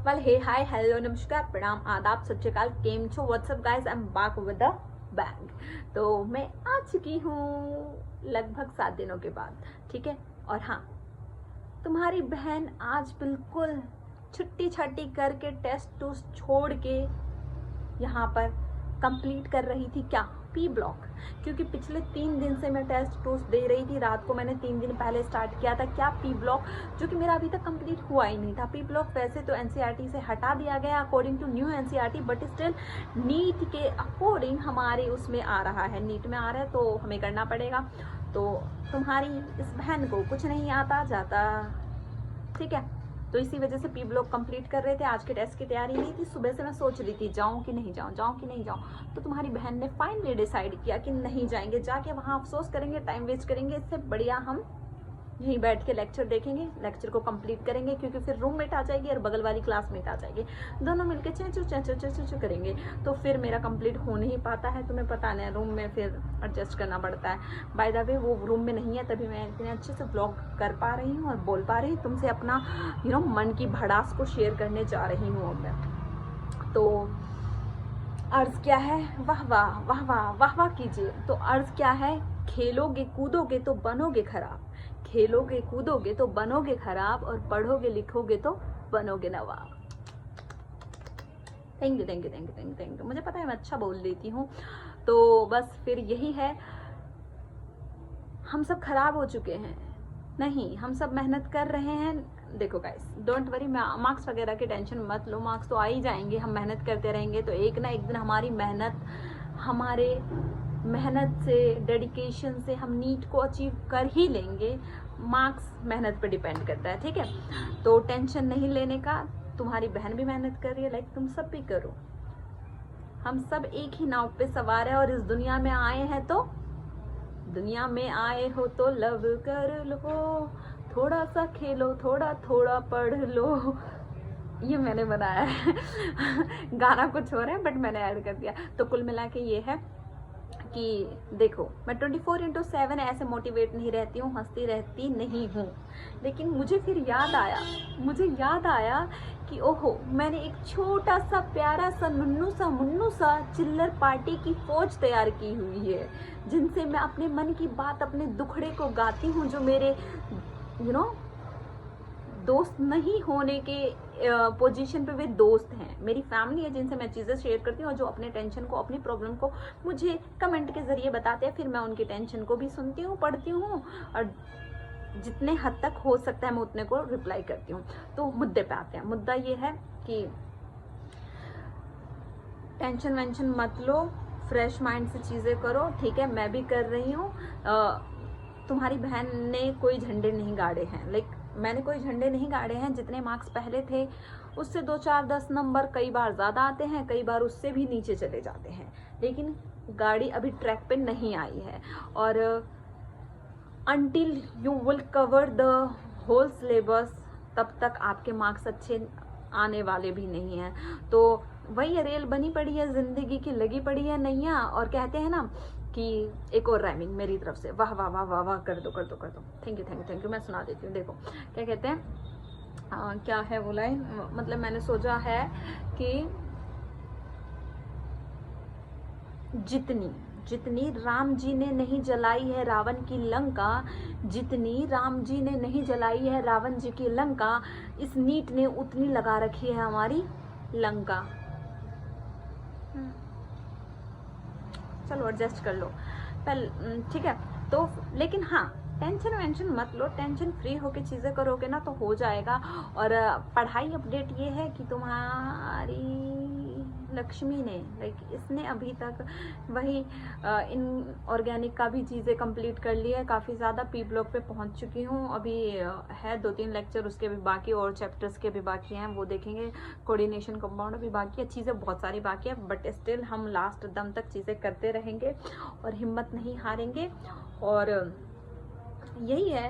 Well हे hi hello नमस्कार प्रणाम आदाब सत श्री अकाल केम छो WhatsApp guys I am back with the bang. तो मैं आ चुकी हूँ लगभग 7 दिनों के बाद, ठीक है। और हाँ, तुम्हारी बहन आज बिल्कुल छुट्टी छाटी करके टेस्ट टूस्ट छोड़ के यहाँ पर कंप्लीट कर रही थी क्या, पी ब्लॉक। क्योंकि पिछले 3 दिन से मैं टेस्ट टूस्ट दे रही थी। रात को मैंने 3 दिन पहले स्टार्ट किया था क्या, पी ब्लॉक, जो कि मेरा अभी तक कंप्लीट हुआ ही नहीं था। पी ब्लॉक वैसे तो एनसीईआरटी से हटा दिया गया according to new NCERT, but still NEET के अकॉर्डिंग हमारे उसमें आ रहा है, नीट में आ रहा है तो हमें करना पड़ेगा। तो तुम्हारी इस बहन को कुछ नहीं आता जाता, ठीक है। तो इसी वजह से पी ब्लॉक कंप्लीट कर रहे थे। आज के टेस्ट की तैयारी नहीं थी। सुबह से मैं सोच रही थी जाऊं कि नहीं जाऊं, जाऊं कि नहीं जाऊं। तो तुम्हारी बहन ने फाइनली डिसाइड किया कि नहीं जाएंगे, जाके वहां अफसोस करेंगे, टाइम वेस्ट करेंगे। इससे बढ़िया हम यहीं बैठ के लेक्चर देखेंगे, लेक्चर को कंप्लीट करेंगे। क्योंकि फिर रूममेट आ जाएगी और बगल वाली क्लासमेट आ जाएगी, दोनों मिलकर चेंचू करेंगे। तो फिर मेरा कंप्लीट हो नहीं पाता है। तुम्हें पता नहीं, रूम में फिर एडजस्ट करना पड़ता है। बाय द वे वो रूम में नहीं है, तभी मैं इतने अच्छे से ब्लॉग कर पा रही हूँ और बोल पा रही हूँ तुमसे अपना मन की भड़ास को शेयर करने जा रही हूँ अब मैं। तो अर्ज क्या है, वाह वाह वाह वाह वाह वाह कीजिए। तो अर्ज क्या है, खेलोगे कूदोगे तो बनोगे खराब, खेलोगे कूदोगे तो बनोगे खराब, और पढ़ोगे लिखोगे तो बनोगे नवाब। Thank you thank you thank you thank you thank you. मुझे पता है मैं अच्छा बोल देती हूँ। तो बस फिर यही है, हम सब खराब हो चुके हैं। नहीं, हम सब मेहनत कर रहे हैं। देखो गाइस, डोंट वरी, मार्क्स वगैरह की टेंशन मत लो, मार्क्स तो आ ही जाएंगे। हम मेहनत करते रहेंगे तो एक ना एक दिन हमारी मेहनत से, डेडिकेशन से हम नीट को अचीव कर ही लेंगे। मार्क्स मेहनत पे डिपेंड करता है, ठीक है। तो टेंशन नहीं लेने का। तुम्हारी बहन भी मेहनत कर रही है, लाइक तुम सब भी करो। हम सब एक ही नाव पे सवार है और इस दुनिया में आए हैं तो दुनिया में आए हो तो लव कर लो, थोड़ा सा खेलो, थोड़ा थोड़ा पढ़ लो। ये मैंने बनाया है गाना कुछ और है बट मैंने ऐड कर दिया। तो कुल मिला के ये है कि देखो, मैं 24/7 ऐसे मोटिवेट नहीं रहती हूँ, हंसती रहती नहीं हूँ। लेकिन मुझे फिर याद आया कि ओहो, मैंने एक छोटा सा प्यारा सा मुन्नू सा चिल्लर पार्टी की फौज तैयार की हुई है, जिनसे मैं अपने मन की बात, अपने दुखड़े को गाती हूँ। जो मेरे दोस्त नहीं होने के पोजीशन पे वे दोस्त हैं, मेरी फैमिली है, जिनसे मैं चीज़ें शेयर करती हूँ और जो अपने टेंशन को, अपनी प्रॉब्लम को मुझे कमेंट के ज़रिए बताते हैं। फिर मैं उनकी टेंशन को भी सुनती हूँ, पढ़ती हूँ और जितने हद तक हो सकता है मैं उतने को रिप्लाई करती हूँ। तो मुद्दे पे आते हैं। मुद्दा ये है कि टेंशन वेंशन मत लो, फ्रेश माइंड से चीज़ें करो, ठीक है। मैं भी कर रही हूँ। तुम्हारी बहन ने कोई झंडे नहीं गाड़े हैं, लाइक मैंने कोई झंडे नहीं गाड़े हैं। जितने मार्क्स पहले थे उससे 2 4 10 नंबर कई बार ज़्यादा आते हैं, कई बार उससे भी नीचे चले जाते हैं। लेकिन गाड़ी अभी ट्रैक पे नहीं आई है। और until you will cover the whole syllabus, तब तक आपके मार्क्स अच्छे आने वाले भी नहीं हैं। तो वही रेल बनी पड़ी है, जिंदगी की लगी पड़ी है नैया। और कहते हैं ना कि एक और राइमिंग मेरी तरफ से, वाह वाह वाह वाह वाह, कर दो कर दो कर दो। Thank you thank you thank you. मैं सुना देती हूँ। देखो क्या कहते हैं, क्या है वो लाइन, मतलब मैंने सोचा है कि जितनी राम जी ने नहीं जलाई है रावण की लंका, जितनी राम जी ने नहीं जलाई है रावण जी की लंका, इस नीट ने उतनी लगा रखी है हमारी लंका। चलो एडजस्ट कर लो पहले, ठीक है। तो लेकिन हाँ, टेंशन वेंशन मत लो, टेंशन फ्री होके चीज़ें करोगे ना तो हो जाएगा। और पढ़ाई अपडेट ये है कि तुम्हारी लक्ष्मी ने, लाइक इसने अभी तक वही इन ऑर्गेनिक का भी चीज़ें कंप्लीट कर ली है। काफ़ी ज़्यादा पी ब्लॉक पे पहुंच चुकी हूँ। अभी है 2-3 लेक्चर उसके भी बाकी, और चैप्टर्स के भी बाकी हैं, वो देखेंगे। कोऑर्डिनेशन कंपाउंड भी बाकी है, चीज़ें बहुत सारी बाकी है। बट स्टिल हम लास्ट दम तक चीज़ें करते रहेंगे और हिम्मत नहीं हारेंगे। और यही है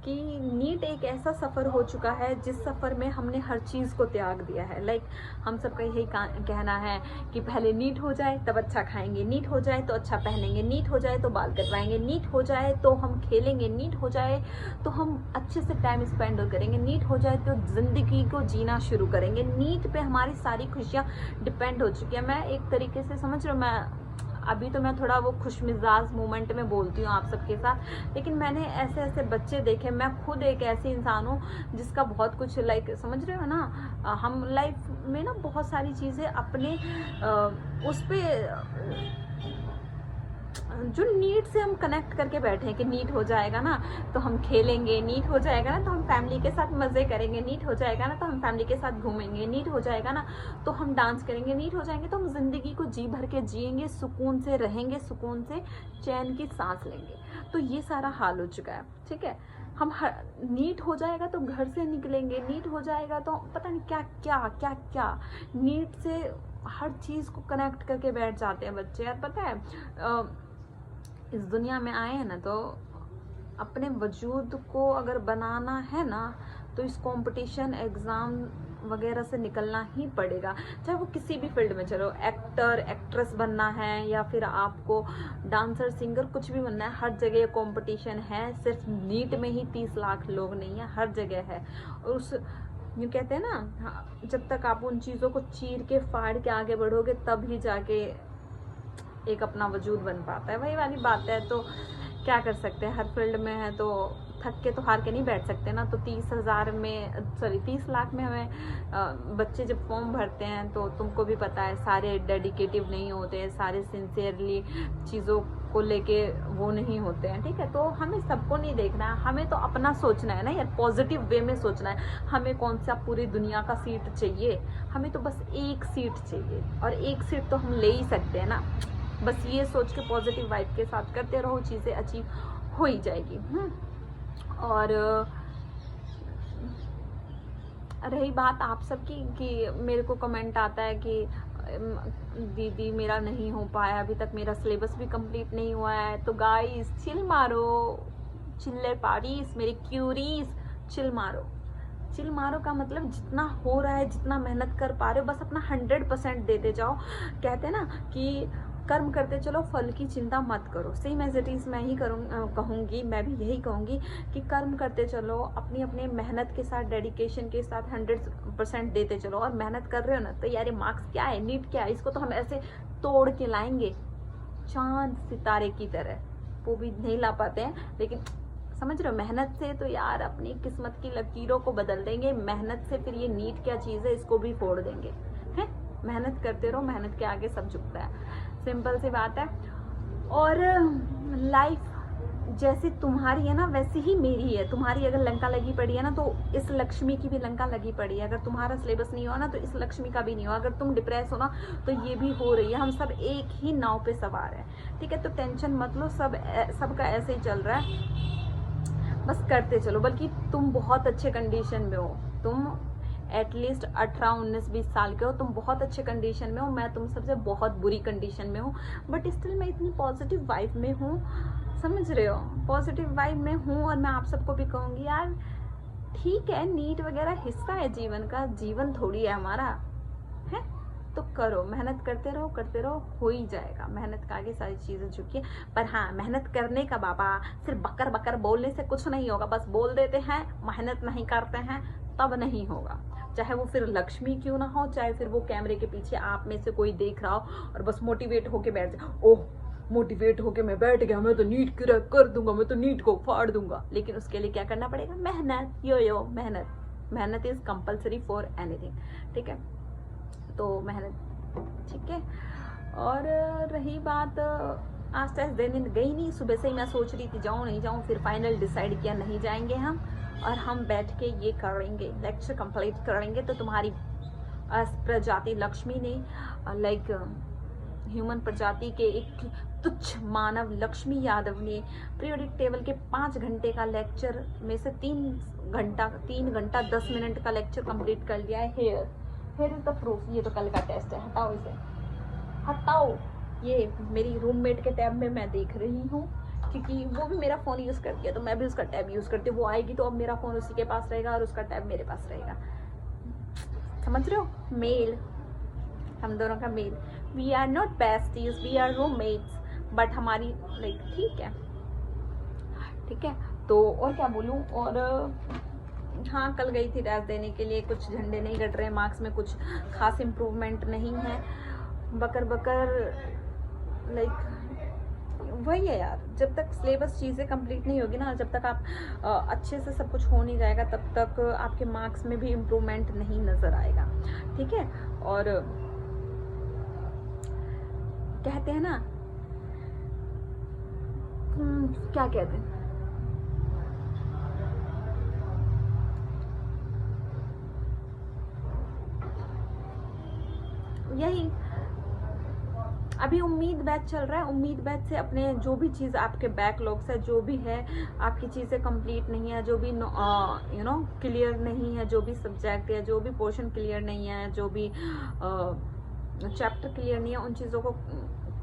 कि नीट एक ऐसा सफ़र हो चुका है जिस सफ़र में हमने हर चीज़ को त्याग दिया है। लाइक हम सबका यही कहना है कि पहले नीट हो जाए तब अच्छा खाएंगे, नीट हो जाए तो अच्छा पहनेंगे, नीट हो जाए तो बाल कटवाएंगे, नीट हो जाए तो हम खेलेंगे, नीट हो जाए तो हम अच्छे से टाइम स्पेंड करेंगे, नीट हो जाए तो ज़िंदगी को जीना शुरू करेंगे। नीट पे हमारी सारी खुशियाँ डिपेंड हो चुकी है। मैं एक तरीके से समझ रहा हूँ, मैं अभी तो मैं थोड़ा वो खुश मिजाज मोमेंट में बोलती हूँ आप सबके साथ, लेकिन मैंने ऐसे ऐसे बच्चे देखे। मैं खुद एक ऐसी इंसान हूँ जिसका बहुत कुछ लाइक समझ रहे हो ना, हम लाइफ में ना बहुत सारी चीज़ें अपने उस पर जो नीट से हम कनेक्ट करके बैठे हैं कि नीट हो जाएगा ना तो हम खेलेंगे, नीट हो जाएगा ना तो हम फैमिली के साथ मज़े करेंगे, नीट हो जाएगा ना तो हम फैमिली के साथ घूमेंगे, नीट हो जाएगा ना तो हम डांस करेंगे, नीट हो जाएंगे तो हम ज़िंदगी को जी भर के जिएंगे, सुकून से रहेंगे, सुकून से चैन की सांस लेंगे। तो ये सारा हाल हो चुका है, ठीक है। हम नीट हो जाएगा तो घर से निकलेंगे, नीट हो जाएगा तो पता नहीं क्या क्या क्या क्या, नीट से हर चीज़ को कनेक्ट करके बैठ जाते हैं बच्चे। यार पता है इस दुनिया में आए हैं ना तो अपने वजूद को अगर बनाना है ना तो इस कंपटीशन एग्ज़ाम वगैरह से निकलना ही पड़ेगा। चाहे वो किसी भी फील्ड में, चलो एक्टर एक्ट्रेस बनना है या फिर आपको डांसर सिंगर कुछ भी बनना है, हर जगह कंपटीशन है। सिर्फ नीट में ही 30 लाख लोग नहीं है, हर जगह है। और उस यूँ कहते हैं ना, जब तक आप उन चीज़ों को चीर के फाड़ के आगे बढ़ोगे तब ही जाके एक अपना वजूद बन पाता है। वही वाली बात है। तो क्या कर सकते हैं, हर फील्ड में है तो थक के तो हार के नहीं बैठ सकते ना। तो 30 लाख में हमें बच्चे जब फॉर्म भरते हैं तो तुमको भी पता है सारे डेडिकेटिव नहीं होते हैं, सारे सिंसियरली चीज़ों को लेके वो नहीं होते हैं, ठीक है। तो हमें सबको नहीं देखना है, हमें तो अपना सोचना है ना यार, पॉजिटिव वे में सोचना है। हमें कौन सा पूरी दुनिया का सीट चाहिए, हमें तो बस एक सीट चाहिए और एक सीट तो हम ले ही सकते हैं ना। बस ये सोच के पॉजिटिव वाइब के साथ करते रहो, चीज़ें अचीव हो ही जाएगी। और रही बात आप सबकी कि मेरे को कमेंट आता है कि दीदी मेरा नहीं हो पाया, अभी तक मेरा सिलेबस भी कंप्लीट नहीं हुआ है। तो गाइस चिल मारो, चिल्लर पार्टीज, मेरी क्यूरीज, चिल मारो। चिल मारो का मतलब जितना हो रहा है, जितना मेहनत कर पा रहे हो, बस अपना 100% देते जाओ। कहते हैं ना कि कर्म करते चलो, फल की चिंता मत करो। सेम एज इट इज़ मैं ही कहूँगी, मैं भी यही कहूँगी कि कर्म करते चलो, अपनी अपने मेहनत के साथ, डेडिकेशन के साथ 100% देते चलो। और मेहनत कर रहे हो ना तो यार ये मार्क्स क्या है, नीट क्या है, इसको तो हम ऐसे तोड़ के लाएंगे चांद सितारे की तरह। वो भी नहीं ला पाते हैं, लेकिन समझ रहे हो, मेहनत से तो यार अपनी किस्मत की लकीरों को बदल देंगे। मेहनत से फिर ये नीट क्या चीज़ है इसको भी फोड़ देंगे, हैं। मेहनत करते रहो, मेहनत के आगे सब झुकता है, सिंपल सी बात है। और लाइफ जैसे तुम्हारी है ना वैसी ही मेरी है। तुम्हारी अगर लंका लगी पड़ी है ना तो इस लक्ष्मी की भी लंका लगी पड़ी है। अगर तुम्हारा सिलेबस नहीं हुआ ना तो इस लक्ष्मी का भी नहीं हुआ। अगर तुम डिप्रेस हो ना तो ये भी हो रही है। हम सब एक ही नाव पे सवार हैं, ठीक है। तो टेंशन मत लो, सबका ऐसे ही चल रहा है, बस करते चलो। बल्कि तुम बहुत अच्छे कंडीशन में हो, तुम एटलीस्ट 18, 19, 20 साल के हो, तुम बहुत अच्छे कंडीशन में हो। मैं तुम सबसे बहुत बुरी कंडीशन में हूँ, बट स्टिल मैं इतनी पॉजिटिव वाइब में हूँ, समझ रहे हो, पॉजिटिव वाइब में हूँ। और मैं आप सबको भी कहूँगी यार ठीक है, नीट वगैरह हिस्सा है जीवन का, जीवन थोड़ी है हमारा, है। तो करो, मेहनत करते रहो, हो ही जाएगा। मेहनत का आगे सारी चीज़ें झुकी। पर हाँ, मेहनत करने का बाबा, सिर्फ बकर बकर बोलने से कुछ नहीं होगा। बस बोल देते हैं, मेहनत नहीं करते हैं, तब नहीं होगा। चाहे वो फिर लक्ष्मी क्यों ना हो, चाहे फिर वो कैमरे के पीछे आप में से कोई देख रहा हो और बस मोटिवेट होके बैठ जाए, ओह मोटिवेट होके मैं बैठ गया, मैं तो नीट क्रैक कर दूंगा, मैं तो नीट को फाड़ दूंगा। लेकिन उसके लिए क्या करना पड़ेगा, मेहनत। यो मेहनत इज कंपल्सरी फॉर एनीथिंग, ठीक है। तो मेहनत, ठीक है। और रही बात, आज टेस्ट देने गई नहीं, सुबह से ही मैं सोच रही थी जाऊँ नहीं जाऊँ, फिर फाइनल डिसाइड किया नहीं जाएंगे हम, और हम बैठ के ये करेंगे, लेक्चर कंप्लीट करेंगे। तो तुम्हारी प्रजाति लक्ष्मी ने, लाइक ह्यूमन प्रजाति के एक तुच्छ मानव लक्ष्मी यादव ने पीरियोडिक टेबल के 5 घंटे का लेक्चर में से 3 घंटा 10 मिनट का लेक्चर कंप्लीट कर लिया है। Here is the proof. ये तो कल का टेस्ट है, हटाओ इसे, हटाओ। ये मेरी रूममेट के टैब में मैं देख रही हूँ क्योंकि वो भी मेरा फ़ोन यूज़ करती है तो मैं भी उसका टैब यूज़ करती हूँ। वो आएगी तो अब मेरा फ़ोन उसी के पास रहेगा और उसका टैब मेरे पास रहेगा। समझ रहे हो? मेल, हम दोनों का मेल। We are not besties, we are roommates, but हमारी लाइक ठीक है, ठीक है। तो और क्या बोलूँ, और हाँ कल गई थी टेस्ट देने के लिए, कुछ झंडे नहीं कट रहे, मार्क्स में कुछ खास इम्प्रूवमेंट नहीं है, बकर बकर लाइक वही है यार। जब तक सिलेबस चीज़ें कंप्लीट नहीं होगी ना, जब तक आप अच्छे से सब कुछ हो नहीं जाएगा, तब तक आपके मार्क्स में भी इम्प्रूवमेंट नहीं नज़र आएगा, ठीक है। और कहते हैं ना, क्या कहते हैं, यही अभी उम्मीद बैच चल रहा है। उम्मीद बैच से अपने जो भी चीज़ आपके बैकलॉग्स है, जो भी है आपकी चीज़ें कंप्लीट नहीं है, जो भी यू नो क्लियर नहीं है, जो भी सब्जेक्ट है, जो भी पोर्शन क्लियर नहीं है, जो भी चैप्टर क्लियर नहीं है, उन चीज़ों को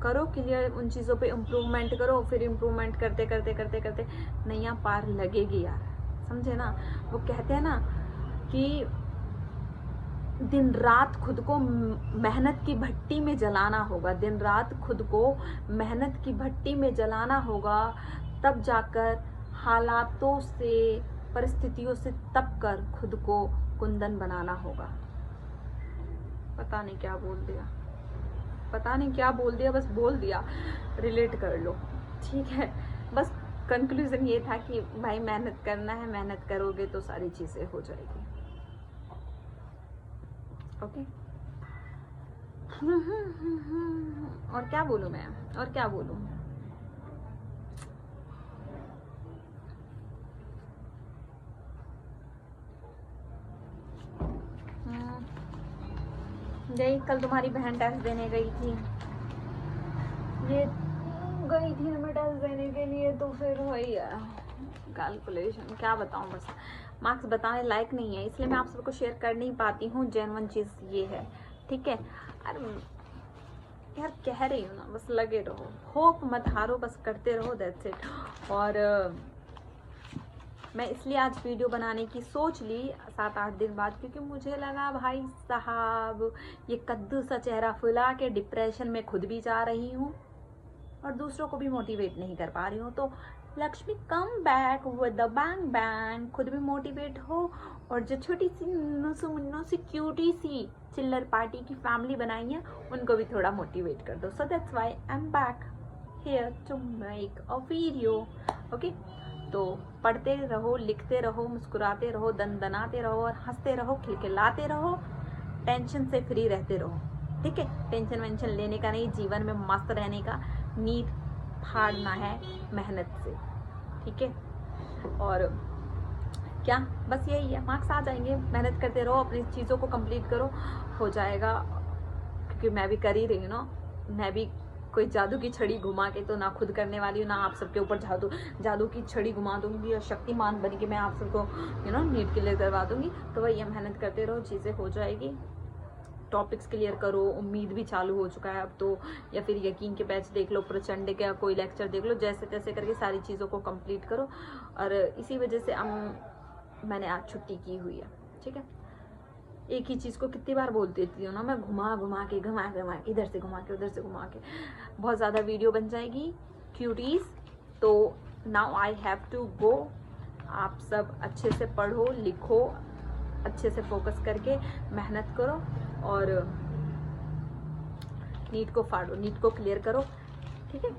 करो क्लियर, उन चीज़ों पे इम्प्रूवमेंट करो। फिर इम्प्रूवमेंट करते करते करते करते नैया पार लगेगी यार, समझे ना। वो कहते हैं ना कि दिन रात खुद को मेहनत की भट्टी में जलाना होगा, दिन रात खुद को मेहनत की भट्टी में जलाना होगा, तब जाकर हालातों से, परिस्थितियों से तप कर खुद को कुंदन बनाना होगा। पता नहीं क्या बोल दिया, पता नहीं क्या बोल दिया, बस बोल दिया, रिलेट कर लो, ठीक है। बस कंक्लूजन ये था कि भाई मेहनत करना है, मेहनत करोगे तो सारी चीज़ें हो जाएगी, ओके। और क्या बोलूँ मैं, और क्या बोलूँ। यही कल तुम्हारी बहन टेस्ट देने गई थी, ये गई थी मैं टेस्ट देने के लिए, तो फिर वही कैलकुलेशन क्या बताऊँ, बस मार्क्स बताने लायक नहीं है, इसलिए मैं आप सबको शेयर कर नहीं पाती हूँ। जेन्युइन चीज़ ये है, ठीक है। अरे यार कह रही हूँ ना, बस लगे रहो, होप मत हारो, बस करते रहो, दैट्स इट। और मैं इसलिए आज वीडियो बनाने की सोच ली 7-8 दिन बाद, क्योंकि मुझे लगा भाई साहब ये कद्दू सा चेहरा फुला के डिप्रेशन में खुद भी जा रही हूँ और दूसरों को भी मोटिवेट नहीं कर पा रही हूँ, तो Lakshmi come back with the bang bang, खुद भी मोटिवेट हो, और जो छोटी सी मुन्नू सी क्यूटी सी चिल्लर पार्टी की फैमिली बनाई है उनको भी थोड़ा मोटिवेट कर दो। So that's why I am back here to make a video, okay. तो पढ़ते रहो, लिखते रहो, मुस्कुराते रहो, दनदनाते रहो और हंसते रहो, खिलखिलाते रहो, टेंशन से फ्री रहते रहो, ठीक है। टेंशन वेंशन लेने का नहीं, जीवन में मस्त रहने का, नींद फाड़ना है मेहनत से, ठीक है। और क्या, बस यही है, मार्क्स आ जाएंगे, मेहनत करते रहो, अपनी चीज़ों को कंप्लीट करो, हो जाएगा। क्योंकि मैं भी कर ही रही हूँ ना, मैं भी कोई जादू की छड़ी घुमा के तो ना खुद करने वाली हूँ, ना आप सबके ऊपर जादू की छड़ी घुमा दूंगी और शक्तिमान बन के मैं आप सबको यू नो नीट क्लियर करवा दूंगी। तो वही है, मेहनत करते रहो, चीज़ें हो जाएगी। टॉपिक्स क्लियर करो, उम्मीद भी चालू हो चुका है अब तो, या फिर यकीन के बैच देख लो, प्रचंड का कोई लेक्चर देख लो, जैसे तैसे करके सारी चीज़ों को कंप्लीट करो। और इसी वजह से मैंने आज छुट्टी की हुई है, ठीक है। एक ही चीज़ को कितनी बार बोल देती हूँ ना मैं, घुमा घुमा के इधर से घुमा के उधर से घुमा के, बहुत ज़्यादा वीडियो बन जाएगी क्यूटीज़। तो now I have to go. आप सब अच्छे से पढ़ो लिखो, अच्छे से फोकस करके मेहनत करो और नीट को फाड़ो, नीट को क्लियर करो, ठीक है।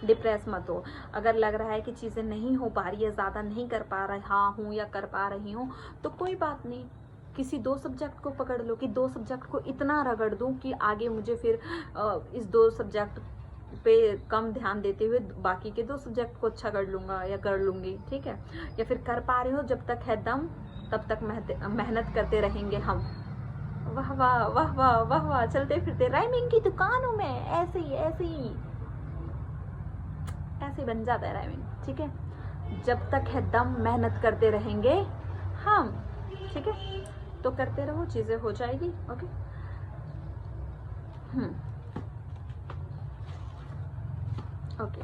डिप्रेस मत हो। अगर लग रहा है कि चीज़ें नहीं हो पा रही है, ज़्यादा नहीं कर पा रहा हूँ या कर पा रही हूँ, तो कोई बात नहीं, किसी 2 सब्जेक्ट को पकड़ लो कि 2 सब्जेक्ट को इतना रगड़ दूँ कि आगे मुझे फिर इस 2 सब्जेक्ट पे कम ध्यान देते हुए बाकी के 2 सब्जेक्ट को अच्छा कर लूँगा या कर लूँगी, ठीक है। या फिर कर पा रहे हो, जब तक है दम तब तक मेहनत करते रहेंगे हम। वाह वाह वाह वाह वाह वाह, चलते फिरते राइमिंग की दुकान हूँ मैं, ऐसे ही बन जाता है राइमिंग, ठीक है। जब तक है दम मेहनत करते रहेंगे हम, ठीक है। तो करते रहो, चीज़ें हो जाएगी, ओके। ओके।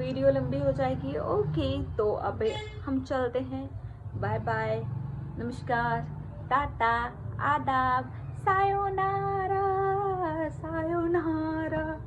वीडियो लंबी हो जाएगी। ओके, तो अब हम चलते हैं। बाय बाय, नमस्कार, टाटा, आदाब, सायोनारा, सायोनारा।